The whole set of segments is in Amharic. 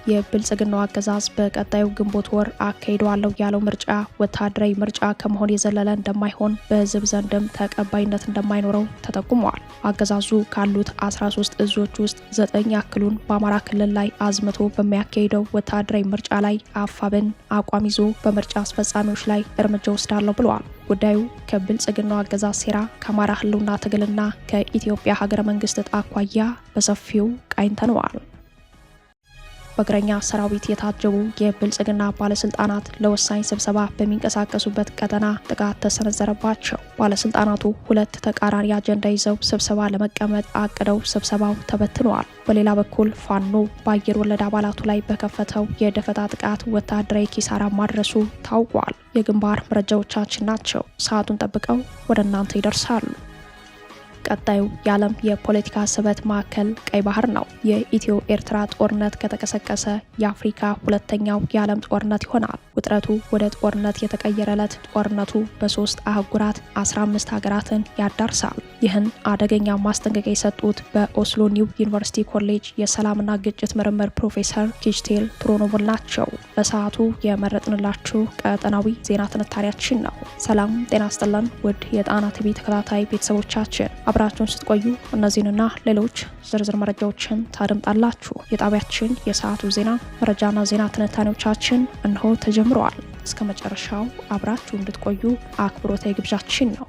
የብልጽግናው አገዛዝ በቀጣዩ ግንቦት ወር አካሂደዋለሁ ያለው ምርጫ ወታደራዊ ምርጫ ከመሆን የዘለለ እንደማይሆን በህዝብ ዘንድም ተቀባይነት እንደማይኖረው ተጠቁሟል። አገዛዙ ካሉት 13 እዞች ውስጥ 9 ያክሉን በአማራ ክልል ላይ አዝምቶ በሚያካሂደው ወታደራዊ ምርጫ ላይ አፋብን አቋም ይዞ በምርጫ አስፈጻሚዎች ላይ እርምጃ ወስዳለሁ ብለዋል። ጉዳዩ ከብልጽግናው አገዛዝ ሴራ፣ ከአማራ ህልውና ትግልና ከኢትዮጵያ ሀገረ መንግስት ዕጣ አኳያ በሰፊው ቃኝተነዋል። በእግረኛ ሰራዊት የታጀቡ የብልጽግና ባለስልጣናት ለወሳኝ ስብሰባ በሚንቀሳቀሱበት ቀጠና ጥቃት ተሰነዘረባቸው። ባለስልጣናቱ ሁለት ተቃራኒ አጀንዳ ይዘው ስብሰባ ለመቀመጥ አቅደው ስብሰባው ተበትነዋል። በሌላ በኩል ፋኖ በአየር ወለድ አባላቱ ላይ በከፈተው የደፈጣ ጥቃት ወታደራዊ ኪሳራ ማድረሱ ታውቋል። የግንባር መረጃዎቻችን ናቸው። ሰዓቱን ጠብቀው ወደ እናንተ ይደርሳሉ። ቀጣዩ የዓለም የፖለቲካ ስበት ማዕከል ቀይ ባህር ነው። የኢትዮ ኤርትራ ጦርነት ከተቀሰቀሰ የአፍሪካ ሁለተኛው የዓለም ጦርነት ይሆናል። ውጥረቱ ወደ ጦርነት የተቀየረለት ጦርነቱ በ3 አህጉራት 15 ሀገራትን ያዳርሳል። ይህን አደገኛ ማስጠንቀቂያ የሰጡት በኦስሎ ኒው ዩኒቨርሲቲ ኮሌጅ የሰላምና ግጭት ምርምር ፕሮፌሰር ኪችቴል ትሮኖቦል ናቸው። በሰዓቱ የመረጥንላችሁ ቀጠናዊ ዜና ትንታኔያችን ነው። ሰላም ጤና ይስጥልን ውድ የጣና ቲቪ ተከታታይ ቤተሰቦቻችን አብራችሁን ስትቆዩ እነዚህንና ሌሎች ዝርዝር መረጃዎችን ታደምጣላችሁ። የጣቢያችን የሰዓቱ ዜና መረጃና ዜና ትንታኔዎቻችን እንሆ ተጀምረዋል። እስከ መጨረሻው አብራችሁ እንድትቆዩ አክብሮታዊ ግብዣችን ነው።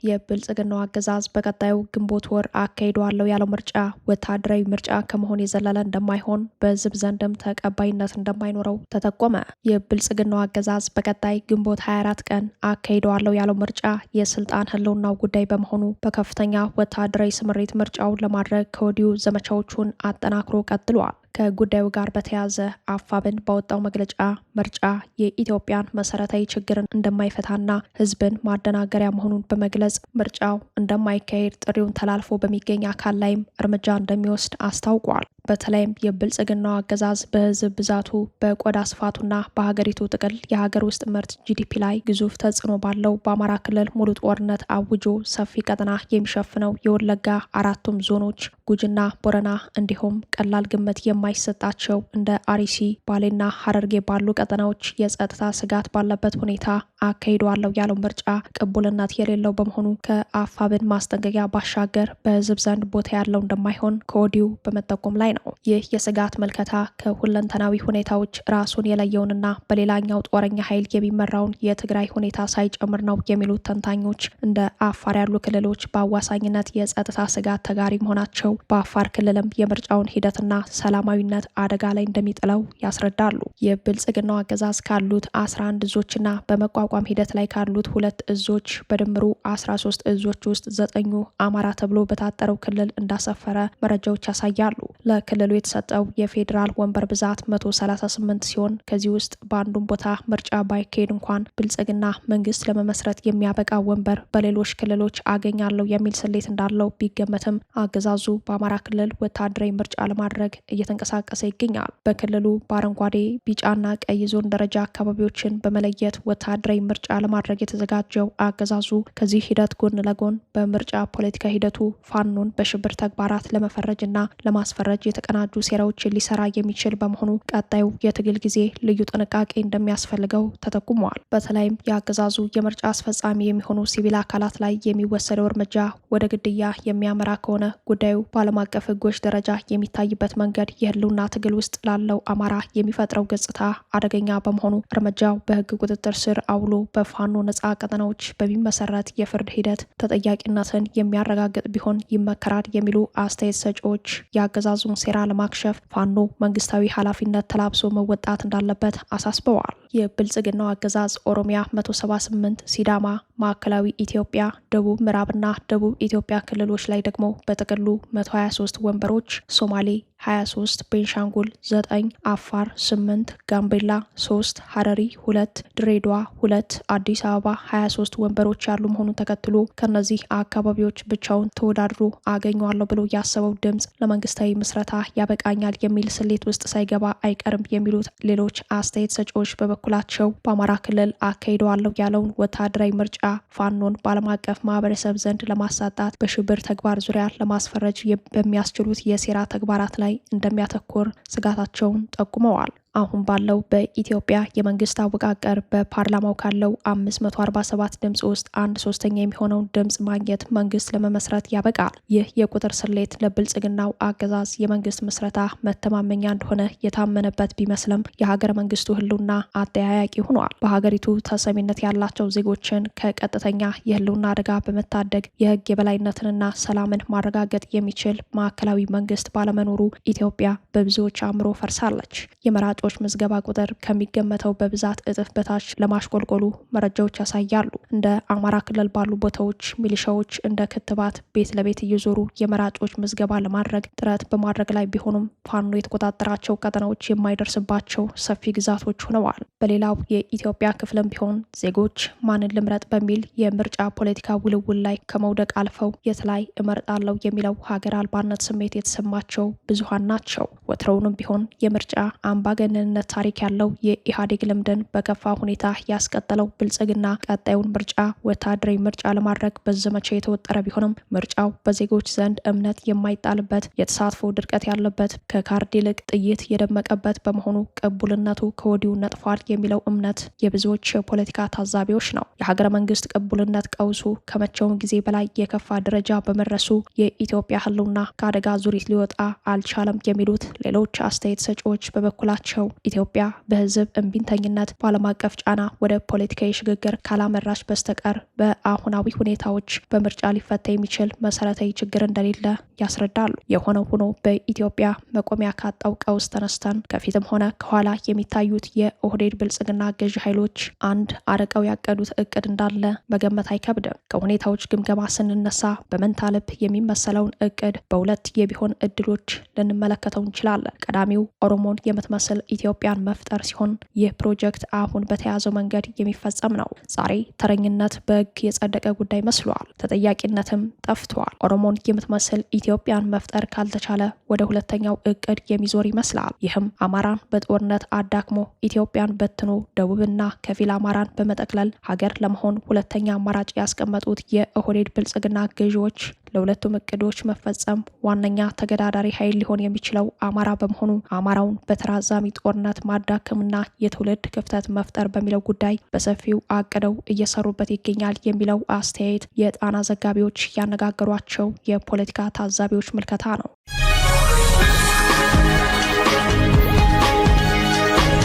የብልጽግናው አገዛዝ በቀጣዩ ግንቦት ወር አካሂደዋለሁ ያለው ምርጫ ወታደራዊ ምርጫ ከመሆን የዘለለ እንደማይሆን በህዝብ ዘንድም ተቀባይነት እንደማይኖረው ተጠቆመ። የብልጽግናው አገዛዝ በቀጣይ ግንቦት 24 ቀን አካሂደዋለሁ ያለው ምርጫ የስልጣን ህልውናው ጉዳይ በመሆኑ በከፍተኛ ወታደራዊ ስምሪት ምርጫውን ለማድረግ ከወዲሁ ዘመቻዎቹን አጠናክሮ ቀጥሏል። ከጉዳዩ ጋር በተያያዘ አፋብን ባወጣው መግለጫ ምርጫ የኢትዮጵያን መሰረታዊ ችግርን እንደማይፈታና ህዝብን ማደናገሪያ መሆኑን በመግለጽ ምርጫው እንደማይካሄድ ጥሪውን ተላልፎ በሚገኝ አካል ላይም እርምጃ እንደሚወስድ አስታውቋል። በተለይም የብልጽግናው አገዛዝ በህዝብ ብዛቱ በቆዳ ስፋቱና በሀገሪቱ ጥቅል የሀገር ውስጥ ምርት ጂዲፒ ላይ ግዙፍ ተጽዕኖ ባለው በአማራ ክልል ሙሉ ጦርነት አውጆ ሰፊ ቀጠና የሚሸፍነው የወለጋ አራቱም ዞኖች ጉጂና ቦረና እንዲሁም ቀላል ግምት የማይሰጣቸው እንደ አርሲ፣ ባሌና ሀረርጌ ባሉ ቀጠናዎች የጸጥታ ስጋት ባለበት ሁኔታ አካሂደዋለሁ ያለው ምርጫ ቅቡልነት የሌለው በመሆኑ ከአፋብን ማስጠንቀቂያ ባሻገር በህዝብ ዘንድ ቦታ ያለው እንደማይሆን ከወዲሁ በመጠቆም ላይ ነው። ይህ የስጋት መልከታ ከሁለንተናዊ ሁኔታዎች ራሱን የለየውንና በሌላኛው ጦረኛ ኃይል የሚመራውን የትግራይ ሁኔታ ሳይጨምር ነው የሚሉት ተንታኞች እንደ አፋር ያሉ ክልሎች በአዋሳኝነት የጸጥታ ስጋት ተጋሪ መሆናቸው በአፋር ክልልም የምርጫውን ሂደትና ሰላማዊነት አደጋ ላይ እንደሚጥለው ያስረዳሉ። የብልጽግናው አገዛዝ ካሉት 11 እዞችና በመቋቋም ሂደት ላይ ካሉት 2 እዞች በድምሩ 13 እዞች ውስጥ 9ኙ አማራ ተብሎ በታጠረው ክልል እንዳሰፈረ መረጃዎች ያሳያሉ። ለክልሉ የተሰጠው የፌዴራል ወንበር ብዛት 138 ሲሆን ከዚህ ውስጥ በአንዱም ቦታ ምርጫ ባይካሄድ እንኳን ብልጽግና መንግስት ለመመስረት የሚያበቃ ወንበር በሌሎች ክልሎች አገኛለሁ የሚል ስሌት እንዳለው ቢገመትም አገዛዙ በአማራ ክልል ወታደራዊ ምርጫ ለማድረግ እየተንቀሳቀሰ ይገኛል። በክልሉ በአረንጓዴ ቢጫና ቀይ ዞን ደረጃ አካባቢዎችን በመለየት ወታደራዊ ምርጫ ለማድረግ የተዘጋጀው አገዛዙ ከዚህ ሂደት ጎን ለጎን በምርጫ ፖለቲካ ሂደቱ ፋኖን በሽብር ተግባራት ለመፈረጅና ለማስፈረጅ የተቀናጁ ሴራዎችን ሊሰራ የሚችል በመሆኑ ቀጣዩ የትግል ጊዜ ልዩ ጥንቃቄ እንደሚያስፈልገው ተጠቁሟል። በተለይም የአገዛዙ የምርጫ አስፈጻሚ የሚሆኑ ሲቪል አካላት ላይ የሚወሰደው እርምጃ ወደ ግድያ የሚያመራ ከሆነ ጉዳዩ በዓለም አቀፍ ሕጎች ደረጃ የሚታይበት መንገድ የህልውና ትግል ውስጥ ላለው አማራ የሚፈጥረው ገጽታ አደገኛ በመሆኑ እርምጃው በህግ ቁጥጥር ስር አውሎ በፋኖ ነጻ ቀጠናዎች በሚመሰረት የፍርድ ሂደት ተጠያቂነትን የሚያረጋግጥ ቢሆን ይመከራል የሚሉ አስተያየት ሰጪዎች የአገዛዙን ሴራ ለማክሸፍ ፋኖ መንግስታዊ ኃላፊነት ተላብሶ መወጣት እንዳለበት አሳስበዋል። የብልጽግናው አገዛዝ ኦሮሚያ 178፣ ሲዳማ፣ ማዕከላዊ ኢትዮጵያ፣ ደቡብ ምዕራብና ደቡብ ኢትዮጵያ ክልሎች ላይ ደግሞ በጥቅሉ 123 ወንበሮች፣ ሶማሌ፣ 23፣ ቤንሻንጉል 9፣ አፋር 8፣ ጋምቤላ 3፣ ሐረሪ 2፣ ድሬዳዋ 2፣ አዲስ አበባ 23 ወንበሮች ያሉ መሆኑን ተከትሎ ከነዚህ አካባቢዎች ብቻውን ተወዳድሮ አገኘዋለሁ ብሎ ያሰበው ድምጽ ለመንግስታዊ ምስረታ ያበቃኛል የሚል ስሌት ውስጥ ሳይገባ አይቀርም የሚሉት ሌሎች አስተያየት ሰጪዎች በበኩላቸው በአማራ ክልል አካሂደዋለሁ ያለውን ወታደራዊ ምርጫ ፋኖን በዓለም አቀፍ ማህበረሰብ ዘንድ ለማሳጣት በሽብር ተግባር ዙሪያ ለማስፈረጅ በሚያስችሉት የሴራ ተግባራት ላይ እንደሚያተኩር ስጋታቸውን ጠቁመዋል። አሁን ባለው በኢትዮጵያ የመንግስት አወቃቀር በፓርላማው ካለው 547 ድምጽ ውስጥ 1/3 የሚሆነውን ድምጽ ማግኘት መንግስት ለመመስረት ያበቃል። ይህ የቁጥር ስሌት ለብልጽግናው አገዛዝ የመንግስት ምስረታ መተማመኛ እንደሆነ የታመነበት ቢመስልም የሀገረ መንግስቱ ህልውና አጠያያቂ ሆኗል። በሀገሪቱ ተሰሚነት ያላቸው ዜጎችን ከቀጥተኛ የህልውና አደጋ በመታደግ የህግ የበላይነትንና ሰላምን ማረጋገጥ የሚችል ማዕከላዊ መንግስት ባለመኖሩ ኢትዮጵያ በብዙዎች አእምሮ ፈርሳለች። የመራጮች ምዝገባ ቁጥር ከሚገመተው በብዛት እጥፍ በታች ለማሽቆልቆሉ መረጃዎች ያሳያሉ። እንደ አማራ ክልል ባሉ ቦታዎች ሚሊሻዎች እንደ ክትባት ቤት ለቤት እየዞሩ የመራጮች ምዝገባ ለማድረግ ጥረት በማድረግ ላይ ቢሆኑም ፋኖ የተቆጣጠራቸው ቀጠናዎች የማይደርስባቸው ሰፊ ግዛቶች ሆነዋል። በሌላው የኢትዮጵያ ክፍልም ቢሆን ዜጎች ማንን ልምረጥ በሚል የምርጫ ፖለቲካ ውልውል ላይ ከመውደቅ አልፈው የት ላይ እመርጣለሁ የሚለው ሀገር አልባነት ስሜት የተሰማቸው ብዙሃን ናቸው። ወትሮውንም ቢሆን የምርጫ አምባገነንነት ታሪክ ያለው የኢህአዴግ ልምድን በከፋ ሁኔታ ያስቀጠለው ብልጽግና ቀጣዩን ምርጫ ወታደራዊ ምርጫ ለማድረግ በዘመቻ የተወጠረ ቢሆንም ምርጫው በዜጎች ዘንድ እምነት የማይጣልበት የተሳትፎ ድርቀት ያለበት ከካርድ ይልቅ ጥይት የደመቀበት በመሆኑ ቅቡልነቱ ከወዲሁ ነጥፏል የሚለው እምነት የብዙዎች የፖለቲካ ታዛቢዎች ነው። የሀገረ መንግስት ቅቡልነት ቀውሱ ከመቼውም ጊዜ በላይ የከፋ ደረጃ በመድረሱ የኢትዮጵያ ህልውና ከአደጋ ዙሪት ሊወጣ አልቻለም የሚሉት ሌሎች አስተያየት ሰጪዎች በበኩላቸው ኢትዮጵያ በህዝብ እምቢተኝነት በዓለም አቀፍ ጫና ወደ ፖለቲካዊ ሽግግር ካላመራች በስተቀር በአሁናዊ ሁኔታዎች በምርጫ ሊፈታ የሚችል መሰረታዊ ችግር እንደሌለ ያስረዳሉ። የሆነው ሆኖ በኢትዮጵያ መቆሚያ ካጣው ቀውስ ተነስተን ከፊትም ሆነ ከኋላ የሚታዩት የኦህዴድ ብልጽግና ገዢ ኃይሎች አንድ አርቀው ያቀዱት እቅድ እንዳለ መገመት አይከብድም። ከሁኔታዎች ግምገማ ስንነሳ በመንታ ልብ የሚመሰለውን እቅድ በሁለት የቢሆን እድሎች ልንመለከተው እንችላለን። ቀዳሚው ኦሮሞን የምትመስል ኢትዮጵያን መፍጠር ሲሆን ይህ ፕሮጀክት አሁን በተያዘው መንገድ የሚፈጸም ነው። ዛሬ ተረኝነት በሕግ የጸደቀ ጉዳይ መስሏል። ተጠያቂነትም ጠፍቷል። ኦሮሞን የምትመስል ኢትዮጵያን መፍጠር ካልተቻለ ወደ ሁለተኛው እቅድ የሚዞር ይመስላል። ይህም አማራን በጦርነት አዳክሞ ኢትዮጵያን በትኖ ደቡብና ከፊል አማራን በመጠቅለል ሀገር ለመሆን ሁለተኛ አማራጭ ያስቀመጡት የኦህዴድ ብልጽግና ገዢዎች ለሁለቱም እቅዶች መፈጸም ዋነኛ ተገዳዳሪ ኃይል ሊሆን የሚችለው አማራ በመሆኑ አማራውን በተራዛሚ ጦርነት ማዳከምና የትውልድ ክፍተት መፍጠር በሚለው ጉዳይ በሰፊው አቅደው እየሰሩበት ይገኛል የሚለው አስተያየት የጣና ዘጋቢዎች ያነጋገሯቸው የፖለቲካ ታዛቢዎች ምልከታ ነው።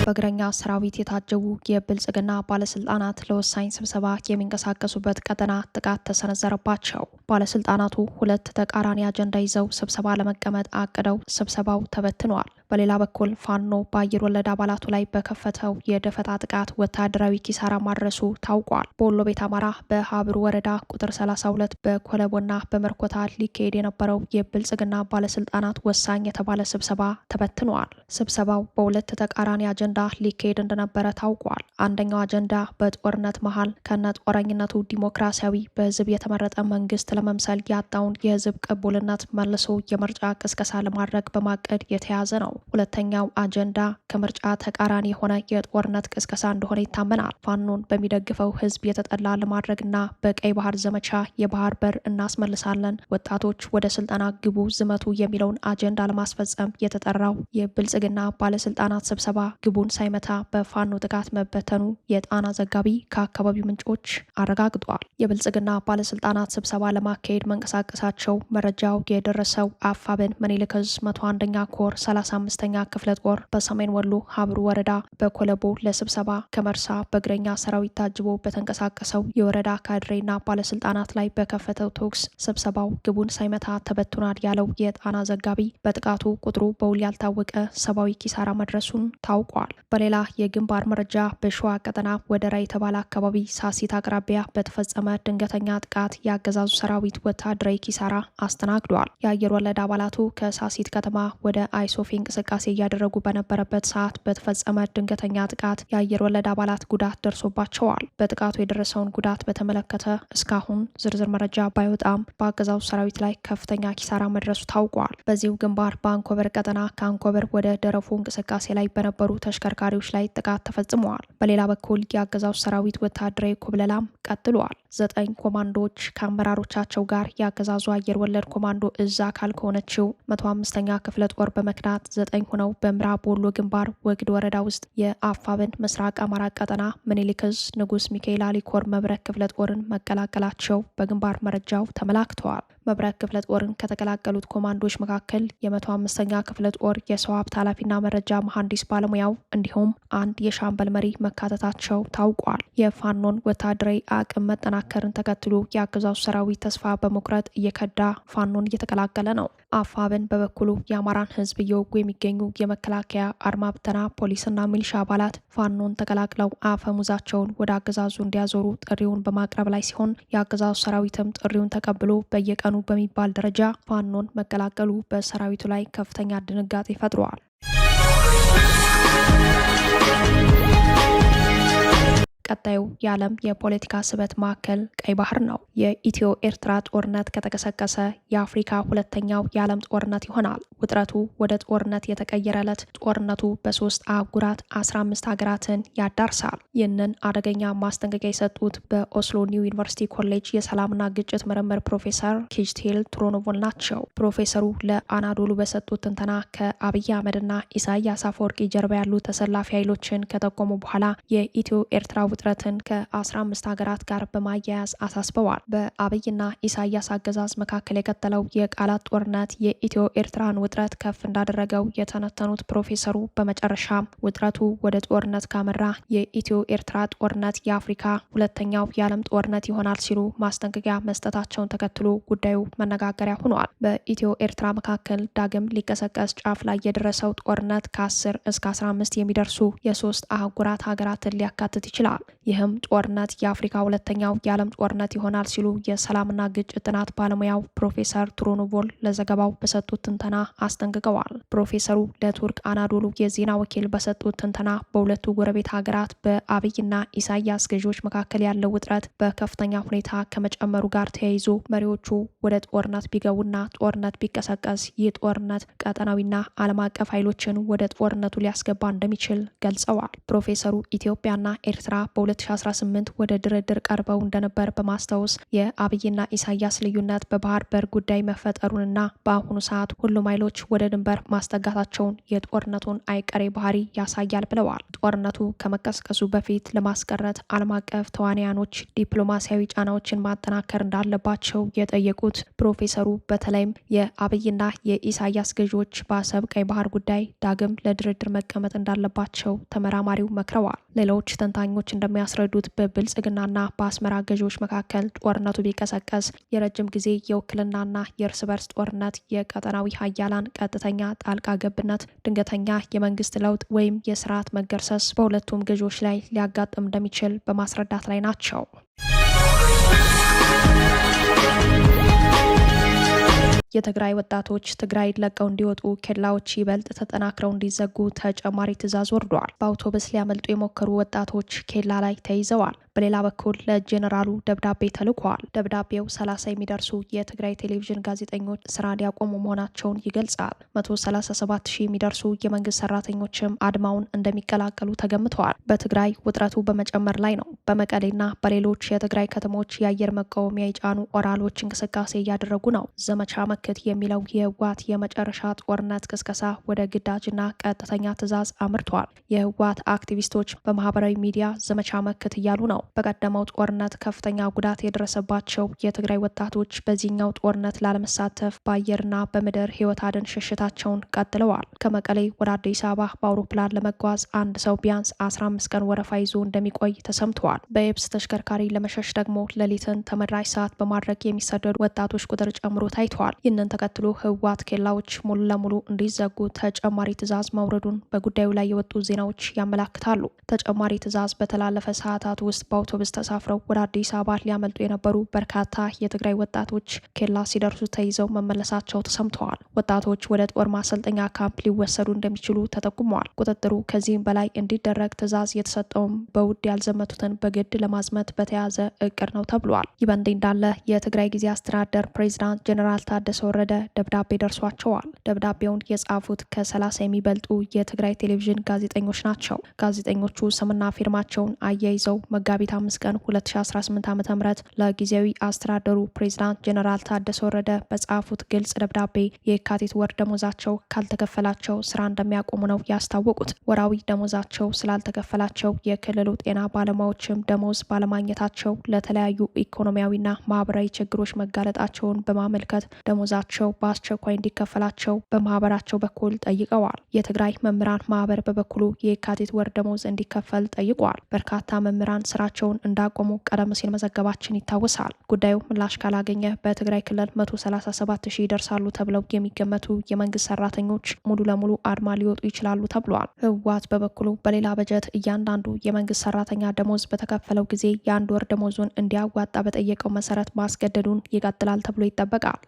በእግረኛ ሰራዊት የታጀቡ የብልጽግና ባለስልጣናት ለወሳኝ ስብሰባ የሚንቀሳቀሱበት ቀጠና ጥቃት ተሰነዘረባቸው። ባለስልጣናቱ ሁለት ተቃራኒ አጀንዳ ይዘው ስብሰባ ለመቀመጥ አቅደው ስብሰባው ተበትኗል። በሌላ በኩል ፋኖ በአየር ወለድ አባላቱ ላይ በከፈተው የደፈጣ ጥቃት ወታደራዊ ኪሳራ ማድረሱ ታውቋል። በወሎ ቤት አማራ በሀብሩ ወረዳ ቁጥር 32 በኮለቦና በመርኮታ ሊካሄድ የነበረው የብልጽግና ባለስልጣናት ወሳኝ የተባለ ስብሰባ ተበትኗል። ስብሰባው በሁለት ተቃራኒ አጀንዳ ሊካሄድ እንደነበረ ታውቋል። አንደኛው አጀንዳ በጦርነት መሃል ከነ ጦረኝነቱ ዲሞክራሲያዊ በህዝብ የተመረጠ መንግስት ለመምሰል ያጣውን የህዝብ ቅቡልነት መልሶ የምርጫ ቅስቀሳ ለማድረግ በማቀድ የተያዘ ነው። ሁለተኛው አጀንዳ ከምርጫ ተቃራኒ የሆነ የጦርነት ቅስቀሳ እንደሆነ ይታመናል። ፋኖን በሚደግፈው ህዝብ የተጠላ ለማድረግና በቀይ ባህር ዘመቻ የባህር በር እናስመልሳለን፣ ወጣቶች ወደ ስልጠና ግቡ፣ ዝመቱ የሚለውን አጀንዳ ለማስፈጸም የተጠራው የብልጽግና ባለስልጣናት ስብሰባ ግቡን ሳይመታ በፋኖ ጥቃት መበተኑ የጣና ዘጋቢ ከአካባቢው ምንጮች አረጋግጧል። የብልጽግና ባለስልጣናት ስብሰባ ለማካሄድ መንቀሳቀሳቸው መረጃው የደረሰው አፋብን ምኒልክ ዕዝ 101ኛ ኮር 35 55ኛ ክፍለ ጦር በሰሜን ወሎ ሀብሩ ወረዳ በኮለቦ ለስብሰባ ከመርሳ በእግረኛ ሰራዊት ታጅቦ በተንቀሳቀሰው የወረዳ ካድሬና ባለስልጣናት ላይ በከፈተው ተኩስ ስብሰባው ግቡን ሳይመታ ተበትኗል ያለው የጣና ዘጋቢ በጥቃቱ ቁጥሩ በውል ያልታወቀ ሰብአዊ ኪሳራ መድረሱን ታውቋል። በሌላ የግንባር መረጃ በሸዋ ቀጠና ወደራ የተባለ አካባቢ ሳሲት አቅራቢያ በተፈጸመ ድንገተኛ ጥቃት የአገዛዙ ሰራዊት ወታደራዊ ኪሳራ አስተናግዷል። የአየር ወለድ አባላቱ ከሳሲት ከተማ ወደ አይሶፊ እንቅስቃሴ እያደረጉ በነበረበት ሰዓት በተፈጸመ ድንገተኛ ጥቃት የአየር ወለድ አባላት ጉዳት ደርሶባቸዋል። በጥቃቱ የደረሰውን ጉዳት በተመለከተ እስካሁን ዝርዝር መረጃ ባይወጣም በአገዛዙ ሰራዊት ላይ ከፍተኛ ኪሳራ መድረሱ ታውቋል። በዚሁ ግንባር በአንኮበር ቀጠና ከአንኮበር ወደ ደረፉ እንቅስቃሴ ላይ በነበሩ ተሽከርካሪዎች ላይ ጥቃት ተፈጽመዋል። በሌላ በኩል የአገዛዙ ሰራዊት ወታደራዊ ኩብለላም ቀጥሏል። 9 ኮማንዶዎች ከአመራሮቻቸው ጋር የአገዛዙ አየር ወለድ ኮማንዶ እዝ አካል ከሆነችው 105ኛ ክፍለ ጦር በመክዳት 9 ሆነው በምዕራብ ወሎ ግንባር ወግድ ወረዳ ውስጥ የአፋብን ምስራቅ አማራ ቀጠና ምኒልክ ዕዝ ንጉስ ሚካኤል አሊኮር መብረቅ ክፍለ ጦርን መቀላቀላቸው በግንባር መረጃው ተመላክተዋል። መብረቅ ክፍለ ጦርን ከተቀላቀሉት ኮማንዶዎች መካከል የ105ኛ ክፍለ ጦር የሰው ሀብት ኃላፊና መረጃ መሐንዲስ ባለሙያው እንዲሁም አንድ የሻምበል መሪ መካተታቸው ታውቋል። የፋኖን ወታደራዊ አቅም መጠናከርን ተከትሎ የአገዛዙ ሰራዊት ተስፋ በመቁረጥ እየከዳ ፋኖን እየተቀላቀለ ነው። አፋብን በበኩሉ የአማራን ሕዝብ እየወጉ የሚገኙ የመከላከያ አድማ ብተና ፖሊስና ሚሊሻ አባላት ፋኖን ተቀላቅለው አፈሙዛቸውን ወደ አገዛዙ እንዲያዞሩ ጥሪውን በማቅረብ ላይ ሲሆን የአገዛዙ ሰራዊትም ጥሪውን ተቀብሎ በየቀኑ በሚባል ደረጃ ፋኖን መቀላቀሉ በሰራዊቱ ላይ ከፍተኛ ድንጋጤ ፈጥሯል። ቀጣዩ የዓለም የፖለቲካ ስበት ማዕከል ቀይ ባህር ነው። የኢትዮ ኤርትራ ጦርነት ከተቀሰቀሰ የአፍሪካ ሁለተኛው የዓለም ጦርነት ይሆናል። ውጥረቱ ወደ ጦርነት የተቀየረ ዕለት ጦርነቱ በ3 አህጉራት 15 ሀገራትን ያዳርሳል። ይህንን አደገኛ ማስጠንቀቂያ የሰጡት በኦስሎ ኒው ዩኒቨርሲቲ ኮሌጅ የሰላምና ግጭት ምርምር ፕሮፌሰር ኪጅቴል ትሮኖቮል ናቸው። ፕሮፌሰሩ ለአናዶሉ በሰጡት ትንተና ከአብይ አህመድና ኢሳያስ አፈወርቂ ጀርባ ያሉ ተሰላፊ ኃይሎችን ከጠቆሙ በኋላ የኢትዮ ኤርትራ ውጥረትን ከ15 ሀገራት ጋር በማያያዝ አሳስበዋል። በአብይና ኢሳያስ አገዛዝ መካከል የቀጠለው የቃላት ጦርነት የኢትዮ ኤርትራን ውጥረት ከፍ እንዳደረገው የተነተኑት ፕሮፌሰሩ በመጨረሻም ውጥረቱ ወደ ጦርነት ካመራ የኢትዮ ኤርትራ ጦርነት የአፍሪካ ሁለተኛው የዓለም ጦርነት ይሆናል ሲሉ ማስጠንቀቂያ መስጠታቸውን ተከትሎ ጉዳዩ መነጋገሪያ ሆኗል። በኢትዮ ኤርትራ መካከል ዳግም ሊቀሰቀስ ጫፍ ላይ የደረሰው ጦርነት ከ10 እስከ 15 የሚደርሱ የ3 አህጉራት ሀገራትን ሊያካትት ይችላል። ይህም ጦርነት የአፍሪካ ሁለተኛው የዓለም ጦርነት ይሆናል ሲሉ የሰላምና ግጭት ጥናት ባለሙያው ፕሮፌሰር ትሮኖቮል ለዘገባው በሰጡት ትንተና አስጠንቅቀዋል። ፕሮፌሰሩ ለቱርክ አናዶሉ የዜና ወኪል በሰጡት ትንተና በሁለቱ ጎረቤት ሀገራት በአብይና ኢሳያስ ገዢዎች መካከል ያለው ውጥረት በከፍተኛ ሁኔታ ከመጨመሩ ጋር ተያይዞ መሪዎቹ ወደ ጦርነት ቢገቡና ጦርነት ቢቀሰቀስ ይህ ጦርነት ቀጠናዊና ዓለም አቀፍ ኃይሎችን ወደ ጦርነቱ ሊያስገባ እንደሚችል ገልጸዋል። ፕሮፌሰሩ ኢትዮጵያና ኤርትራ በ2018 ወደ ድርድር ቀርበው እንደነበር በማስታወስ የአብይና ኢሳያስ ልዩነት በባህር በር ጉዳይ መፈጠሩንና በአሁኑ ሰዓት ሁሉም ኃይሎች ወደ ድንበር ማስጠጋታቸውን የጦርነቱን አይቀሬ ባህሪ ያሳያል ብለዋል። ጦርነቱ ከመቀስቀሱ በፊት ለማስቀረት ዓለም አቀፍ ተዋንያኖች ዲፕሎማሲያዊ ጫናዎችን ማጠናከር እንዳለባቸው የጠየቁት ፕሮፌሰሩ በተለይም የአብይና የኢሳያስ ገዢዎች በአሰብ ቀይ ባህር ጉዳይ ዳግም ለድርድር መቀመጥ እንዳለባቸው ተመራማሪው መክረዋል። ሌሎች ተንታኞች እንደሚያስረዱት በብልጽግናና በአስመራ ገዢዎች መካከል ጦርነቱ ቢቀሰቀስ የረጅም ጊዜ የውክልናና የእርስ በርስ ጦርነት፣ የቀጠናዊ ሀያላን ቀጥተኛ ጣልቃ ገብነት፣ ድንገተኛ የመንግስት ለውጥ ወይም የስርዓት መገርሰስ በሁለቱም ገዢዎች ላይ ሊያጋጥም እንደሚችል በማስረዳት ላይ ናቸው። የትግራይ ወጣቶች ትግራይ ለቀው እንዲወጡ ኬላዎች ይበልጥ ተጠናክረው እንዲዘጉ ተጨማሪ ትዕዛዝ ወርዷል። በአውቶቡስ ሊያመልጡ የሞከሩ ወጣቶች ኬላ ላይ ተይዘዋል። በሌላ በኩል ለጄኔራሉ ደብዳቤ ተልኳል። ደብዳቤው 30 የሚደርሱ የትግራይ ቴሌቪዥን ጋዜጠኞች ስራ ሊያቆሙ መሆናቸውን ይገልጻል። 137 ሺህ የሚደርሱ የመንግስት ሰራተኞችም አድማውን እንደሚቀላቀሉ ተገምተዋል። በትግራይ ውጥረቱ በመጨመር ላይ ነው። በመቀሌና በሌሎች የትግራይ ከተሞች የአየር መቃወሚያ የጫኑ ኦራሎች እንቅስቃሴ እያደረጉ ነው። ዘመቻ መክት የሚለው የህወሓት የመጨረሻ ጦርነት ቅስቀሳ ወደ ግዳጅና ቀጥተኛ ትዕዛዝ አምርቷል። የህወሓት አክቲቪስቶች በማህበራዊ ሚዲያ ዘመቻ መክት እያሉ ነው። በቀደመው ጦርነት ከፍተኛ ጉዳት የደረሰባቸው የትግራይ ወጣቶች በዚህኛው ጦርነት ላለመሳተፍ በአየርና በምድር ህይወት አድን ሽሽታቸውን ቀጥለዋል። ከመቀሌ ወደ አዲስ አበባ በአውሮፕላን ለመጓዝ አንድ ሰው ቢያንስ 15 ቀን ወረፋ ይዞ እንደሚቆይ ተሰምተዋል። በየብስ ተሽከርካሪ ለመሸሽ ደግሞ ሌሊትን ተመራጭ ሰዓት በማድረግ የሚሰደዱ ወጣቶች ቁጥር ጨምሮ ታይተዋል። ይህንን ተከትሎ ህወሓት ኬላዎች ሙሉ ለሙሉ እንዲዘጉ ተጨማሪ ትዕዛዝ መውረዱን በጉዳዩ ላይ የወጡ ዜናዎች ያመላክታሉ። ተጨማሪ ትዕዛዝ በተላለፈ ሰዓታት ውስጥ በአውቶቡስ ተሳፍረው ወደ አዲስ አበባ ሊያመልጡ የነበሩ በርካታ የትግራይ ወጣቶች ኬላ ሲደርሱ ተይዘው መመለሳቸው ተሰምተዋል። ወጣቶች ወደ ጦር ማሰልጠኛ ካምፕ ሊወሰዱ እንደሚችሉ ተጠቁመዋል። ቁጥጥሩ ከዚህም በላይ እንዲደረግ ትዕዛዝ የተሰጠውም በውድ ያልዘመቱትን በግድ ለማዝመት በተያዘ እቅድ ነው ተብሏል። ይህ በእንዲህ እንዳለ የትግራይ ጊዜ አስተዳደር ፕሬዚዳንት ጀኔራል ታደሰ ወረደ ደብዳቤ ደርሷቸዋል። ደብዳቤውን የጻፉት ከ30 የሚበልጡ የትግራይ ቴሌቪዥን ጋዜጠኞች ናቸው። ጋዜጠኞቹ ስምና ፊርማቸውን አያይዘው መጋቢት 5 ቀን 2018 ዓ.ም ለጊዜያዊ አስተዳደሩ ፕሬዚዳንት ጀኔራል ታደሰ ወረደ በጻፉት ግልጽ ደብዳቤ የካቲት ወር ደሞዛቸው ካልተከፈላቸው ስራ እንደሚያቆሙ ነው ያስታወቁት። ወራዊ ደሞዛቸው ስላልተከፈላቸው የክልሉ ጤና ባለሙያዎችም ደሞዝ ባለማግኘታቸው ለተለያዩ ኢኮኖሚያዊና ማህበራዊ ችግሮች መጋለጣቸውን በማመልከት ደሞዛቸው በአስቸኳይ እንዲከፈላቸው በማህበራቸው በኩል ጠይቀዋል። የትግራይ መምህራን ማህበር በበኩሉ የካቲት ወር ደሞዝ እንዲከፈል ጠይቋል። በርካታ መምህራን ስራቸውን እንዳቆሙ ቀደም ሲል መዘገባችን ይታወሳል። ጉዳዩ ምላሽ ካላገኘ በትግራይ ክልል 137 ሺህ ይደርሳሉ ተብለው የሚገመቱ የመንግስት ሰራተኞች ሙሉ ለሙሉ አድማ ሊወጡ ይችላሉ ተብሏል። ህወሓት በበኩሉ በሌላ በጀት እያንዳንዱ የመንግስት ሰራተኛ ደሞዝ በተከፈለው ጊዜ የአንድ ወር ደሞዙን እንዲያዋጣ በጠየቀው መሰረት ማስገደዱን ይቀጥላል ተብሎ ይጠበቃል።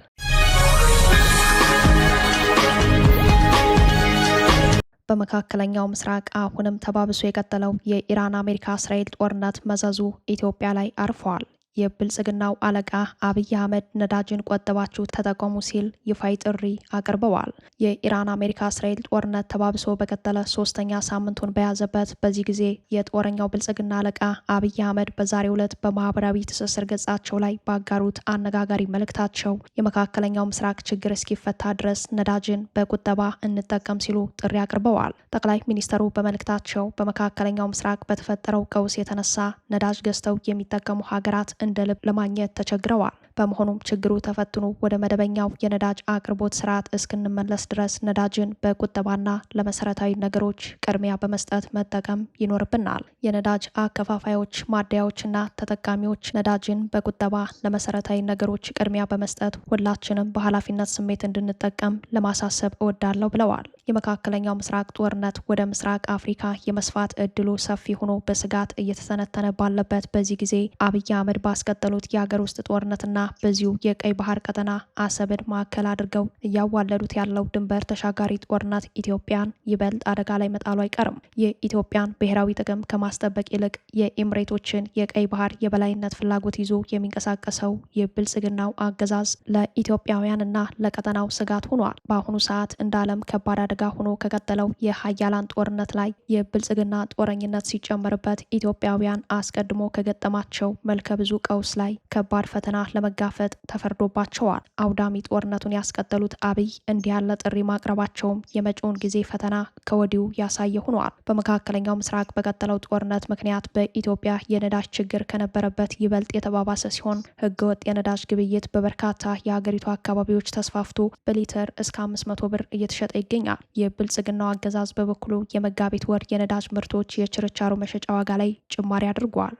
በመካከለኛው ምስራቅ አሁንም ተባብሶ የቀጠለው የኢራን አሜሪካ እስራኤል ጦርነት መዘዙ ኢትዮጵያ ላይ አርፏል። የብልጽግናው አለቃ አብይ አህመድ ነዳጅን ቆጥባችሁ ተጠቀሙ ሲል ይፋዊ ጥሪ አቅርበዋል። የኢራን አሜሪካ እስራኤል ጦርነት ተባብሶ በቀጠለ 3ኛ ሳምንቱን በያዘበት በዚህ ጊዜ የጦረኛው ብልጽግና አለቃ አብይ አህመድ በዛሬው ዕለት በማህበራዊ ትስስር ገጻቸው ላይ ባጋሩት አነጋጋሪ መልእክታቸው የመካከለኛው ምስራቅ ችግር እስኪፈታ ድረስ ነዳጅን በቁጠባ እንጠቀም ሲሉ ጥሪ አቅርበዋል። ጠቅላይ ሚኒስተሩ በመልእክታቸው በመካከለኛው ምስራቅ በተፈጠረው ቀውስ የተነሳ ነዳጅ ገዝተው የሚጠቀሙ ሀገራት እንደ ልብ ለማግኘት ተቸግረዋል። በመሆኑም ችግሩ ተፈትኖ ወደ መደበኛው የነዳጅ አቅርቦት ስርዓት እስክንመለስ ድረስ ነዳጅን በቁጠባና ለመሰረታዊ ነገሮች ቅድሚያ በመስጠት መጠቀም ይኖርብናል። የነዳጅ አከፋፋዮች፣ ማደያዎችና ተጠቃሚዎች ነዳጅን በቁጠባ ለመሰረታዊ ነገሮች ቅድሚያ በመስጠት ሁላችንም በኃላፊነት ስሜት እንድንጠቀም ለማሳሰብ እወዳለሁ ብለዋል። የመካከለኛው ምስራቅ ጦርነት ወደ ምስራቅ አፍሪካ የመስፋት እድሉ ሰፊ ሆኖ በስጋት እየተተነተነ ባለበት በዚህ ጊዜ አብይ አህመድ ባስቀጠሉት የሀገር ውስጥ ጦርነትና በዚሁ የቀይ ባህር ቀጠና አሰብን ማዕከል አድርገው እያዋለዱት ያለው ድንበር ተሻጋሪ ጦርነት ኢትዮጵያን ይበልጥ አደጋ ላይ መጣሉ አይቀርም። የኢትዮጵያን ብሔራዊ ጥቅም ከማስጠበቅ ይልቅ የኤምሬቶችን የቀይ ባህር የበላይነት ፍላጎት ይዞ የሚንቀሳቀሰው የብልጽግናው አገዛዝ ለኢትዮጵያውያንና ለቀጠናው ስጋት ሆኗል። በአሁኑ ሰዓት እንደ ዓለም ከባድ አደጋ ሆኖ ከቀጠለው የሀያላን ጦርነት ላይ የብልጽግና ጦረኝነት ሲጨመርበት ኢትዮጵያውያን አስቀድሞ ከገጠማቸው መልከ ብዙ ቀውስ ላይ ከባድ ፈተና ለመጋፈጥ ተፈርዶባቸዋል። አውዳሚ ጦርነቱን ያስቀጠሉት አብይ እንዲህ ያለ ጥሪ ማቅረባቸውም የመጪውን ጊዜ ፈተና ከወዲሁ ያሳየ ሆኗል። በመካከለኛው ምስራቅ በቀጠለው ጦርነት ምክንያት በኢትዮጵያ የነዳጅ ችግር ከነበረበት ይበልጥ የተባባሰ ሲሆን ህገወጥ የነዳጅ ግብይት በበርካታ የሀገሪቱ አካባቢዎች ተስፋፍቶ በሊትር እስከ 500 ብር እየተሸጠ ይገኛል። የብልጽግናው አገዛዝ በበኩሉ የመጋቢት ወር የነዳጅ ምርቶች የችርቻሮ መሸጫ ዋጋ ላይ ጭማሪ አድርጓል።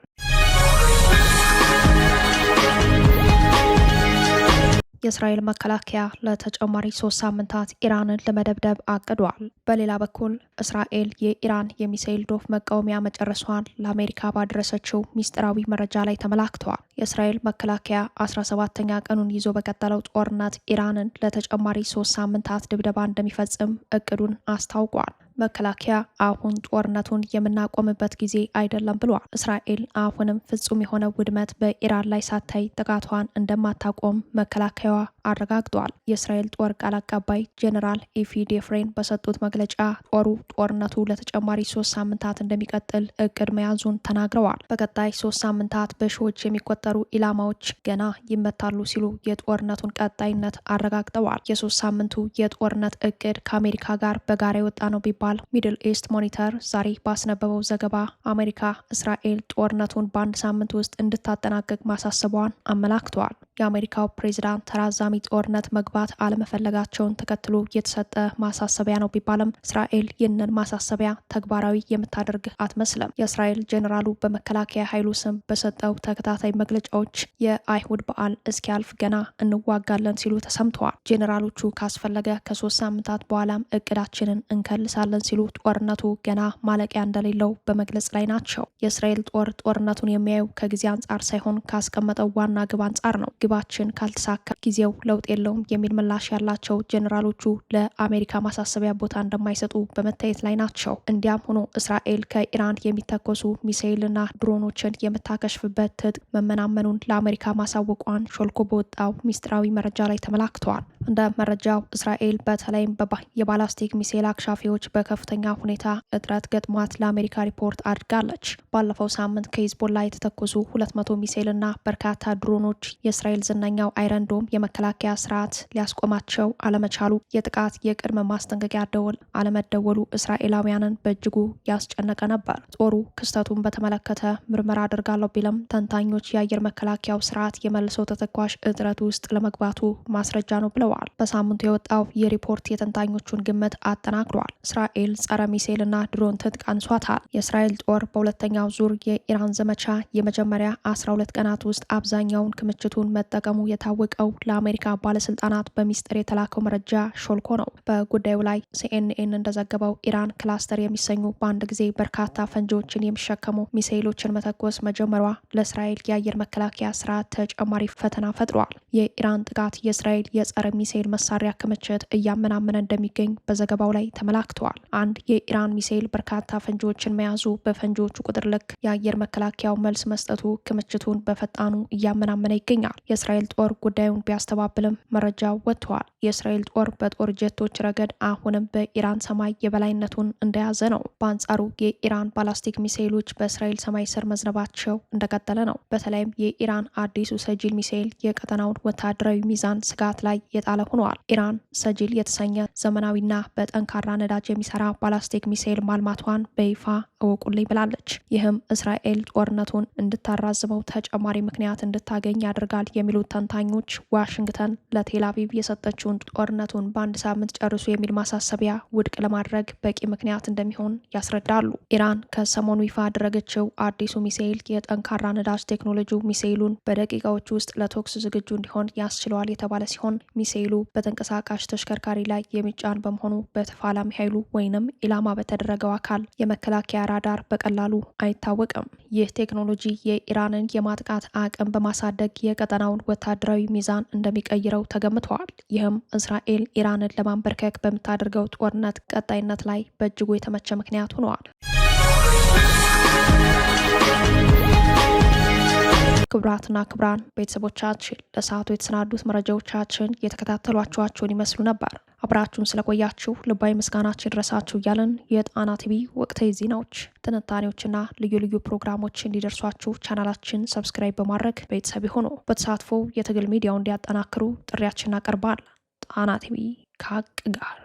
የእስራኤል መከላከያ ለተጨማሪ 3 ሳምንታት ኢራንን ለመደብደብ አቅዷል። በሌላ በኩል እስራኤል የኢራን የሚሳኤል ዶፍ መቃወሚያ መጨረሷን ለአሜሪካ ባደረሰችው ሚስጥራዊ መረጃ ላይ ተመላክተዋል። የእስራኤል መከላከያ 17ኛ ቀኑን ይዞ በቀጠለው ጦርነት ኢራንን ለተጨማሪ 3 ሳምንታት ድብደባ እንደሚፈጽም እቅዱን አስታውቋል። መከላከያ አሁን ጦርነቱን የምናቆምበት ጊዜ አይደለም ብሏል። እስራኤል አሁንም ፍጹም የሆነ ውድመት በኢራን ላይ ሳታይ ጥቃቷን እንደማታቆም መከላከያዋ አረጋግጧል። የእስራኤል ጦር ቃል አቀባይ ጄኔራል ኢፊ ዴፍሬን በሰጡት መግለጫ ጦሩ ጦርነቱ ለተጨማሪ 3 ሳምንታት እንደሚቀጥል እቅድ መያዙን ተናግረዋል። በቀጣይ 3 ሳምንታት በሺዎች የሚቆጠሩ ኢላማዎች ገና ይመታሉ ሲሉ የጦርነቱን ቀጣይነት አረጋግጠዋል። የ3 ሳምንቱ የጦርነት እቅድ ከአሜሪካ ጋር በጋራ የወጣ ነው ቢባል ይገባል። ሚድል ኢስት ሞኒተር ዛሬ ባስነበበው ዘገባ አሜሪካ እስራኤል ጦርነቱን በአንድ ሳምንት ውስጥ እንድታጠናቅቅ ማሳሰቧን አመላክተዋል። የአሜሪካው ፕሬዚዳንት ተራዛሚ ጦርነት መግባት አለመፈለጋቸውን ተከትሎ የተሰጠ ማሳሰቢያ ነው ቢባልም እስራኤል ይህንን ማሳሰቢያ ተግባራዊ የምታደርግ አትመስልም። የእስራኤል ጄኔራሉ በመከላከያ ኃይሉ ስም በሰጠው ተከታታይ መግለጫዎች የአይሁድ በዓል እስኪያልፍ ገና እንዋጋለን ሲሉ ተሰምተዋል። ጄኔራሎቹ ካስፈለገ ከ3 ሳምንታት በኋላም እቅዳችንን እንከልሳለን ሲሉ ጦርነቱ ገና ማለቂያ እንደሌለው በመግለጽ ላይ ናቸው። የእስራኤል ጦርነቱን የሚያየው ከጊዜ አንጻር ሳይሆን ካስቀመጠው ዋና ግብ አንጻር ነው። ግባችን ካልተሳካ ጊዜው ለውጥ የለውም የሚል ምላሽ ያላቸው ጄኔራሎቹ ለአሜሪካ ማሳሰቢያ ቦታ እንደማይሰጡ በመታየት ላይ ናቸው። እንዲያም ሆኖ እስራኤል ከኢራን የሚተኮሱ ሚሳኤልና ድሮኖችን የምታከሽፍበት ትጥቅ መመናመኑን ለአሜሪካ ማሳወቋን ሾልኮ በወጣው ሚስጥራዊ መረጃ ላይ ተመላክተዋል። እንደ መረጃው እስራኤል በተለይም የባላስቲክ ሚሳኤል አክሻፊዎች በከፍተኛ ሁኔታ እጥረት ገጥሟት ለአሜሪካ ሪፖርት አድርጋለች። ባለፈው ሳምንት ከሂዝቦላ የተተኮሱ 200 ሚሳኤልና በርካታ ድሮኖች የእስራኤል ዝነኛው አይረንዶም የመከላከያ ስርዓት ሊያስቆማቸው አለመቻሉ፣ የጥቃት የቅድመ ማስጠንቀቂያ ደወል አለመደወሉ እስራኤላውያንን በእጅጉ ያስጨነቀ ነበር። ጦሩ ክስተቱን በተመለከተ ምርመራ አድርጋለሁ ቢልም ተንታኞች የአየር መከላከያው ስርዓት የመልሶ ተተኳሽ እጥረት ውስጥ ለመግባቱ ማስረጃ ነው ብለዋል። በሳምንቱ የወጣው ይህ ሪፖርት የተንታኞቹን ግምት አጠናክሯል። እስራኤል ጸረ ሚሳኤልና ድሮን ትጥቅ አንሷታል። የእስራኤል ጦር በሁለተኛው ዙር የኢራን ዘመቻ የመጀመሪያ 12 ቀናት ውስጥ አብዛኛውን ክምችቱን መጠቀሙ የታወቀው ለአሜሪካ ባለስልጣናት በሚስጥር የተላከው መረጃ ሾልኮ ነው። በጉዳዩ ላይ ሲኤንኤን እንደዘገበው ኢራን ክላስተር የሚሰኙ በአንድ ጊዜ በርካታ ፈንጂዎችን የሚሸከሙ ሚሳኤሎችን መተኮስ መጀመሯ ለእስራኤል የአየር መከላከያ ስርዓት ተጨማሪ ፈተና ፈጥሯል። የኢራን ጥቃት የእስራኤል የጸረ ሚሳኤል መሳሪያ ክምችት እያመናመነ እንደሚገኝ በዘገባው ላይ ተመላክተዋል። አንድ የኢራን ሚሳኤል በርካታ ፈንጂዎችን መያዙ በፈንጂዎቹ ቁጥር ልክ የአየር መከላከያው መልስ መስጠቱ ክምችቱን በፈጣኑ እያመናመነ ይገኛል። የእስራኤል ጦር ጉዳዩን ቢያስተባብልም መረጃው ወጥተዋል። የእስራኤል ጦር በጦር ጀቶች ረገድ አሁንም በኢራን ሰማይ የበላይነቱን እንደያዘ ነው። በአንጻሩ የኢራን ባላስቲክ ሚሳኤሎች በእስራኤል ሰማይ ስር መዝነባቸው እንደቀጠለ ነው። በተለይም የኢራን አዲሱ ሰጂል ሚሳኤል የቀጠናውን ወታደራዊ ሚዛን ስጋት ላይ የጣለ ሆኗል። ኢራን ሰጂል የተሰኘ ዘመናዊና በጠንካራ ነዳጅ የሚሰራ ባላስቲክ ሚሳኤል ማልማቷን በይፋ እወቁልኝ ብላለች። ይህም እስራኤል ጦርነቱን እንድታራዝመው ተጨማሪ ምክንያት እንድታገኝ ያደርጋል የሚሉት ተንታኞች ዋሽንግተን ለቴል አቪቭ የሰጠችውን ጦርነቱን በአንድ ሳምንት ጨርሱ የሚል ማሳሰቢያ ውድቅ ለማድረግ በቂ ምክንያት እንደሚሆን ያስረዳሉ። ኢራን ከሰሞኑ ይፋ ያደረገችው አዲሱ ሚሳኤል የጠንካራ ነዳጅ ቴክኖሎጂ ሚሳኤሉን በደቂቃዎች ውስጥ ለተኩስ ዝግጁ እንዲሆን ያስችለዋል የተባለ ሲሆን ሚሳኤሉ በተንቀሳቃሽ ተሽከርካሪ ላይ የሚጫን በመሆኑ በተፋላሚ ኃይሉ ወይንም ኢላማ በተደረገው አካል የመከላከያ ራዳር በቀላሉ አይታወቅም። ይህ ቴክኖሎጂ የኢራንን የማጥቃት አቅም በማሳደግ የቀጠናውን ወታደራዊ ሚዛን እንደሚቀይረው ተገምተዋል። ይህም እስራኤል ኢራንን ለማንበርከክ በምታደርገው ጦርነት ቀጣይነት ላይ በእጅጉ የተመቸ ምክንያት ሆነዋል። ክቡራትና ክቡራን ቤተሰቦቻችን ለሰዓቱ የተሰናዱት መረጃዎቻችን የተከታተሏችኋቸውን ይመስሉ ነበር። አብራችሁን ስለቆያችሁ ልባዊ ምስጋናችን ይድረሳችሁ እያለን የጣና ቲቪ ወቅታዊ ዜናዎች፣ ትንታኔዎችና ልዩ ልዩ ፕሮግራሞች እንዲደርሷችሁ ቻናላችን ሰብስክራይብ በማድረግ ቤተሰብ ሆኖ በተሳትፎ የትግል ሚዲያውን እንዲያጠናክሩ ጥሪያችን እናቀርባል። ጣና ቲቪ ከሀቅ ጋር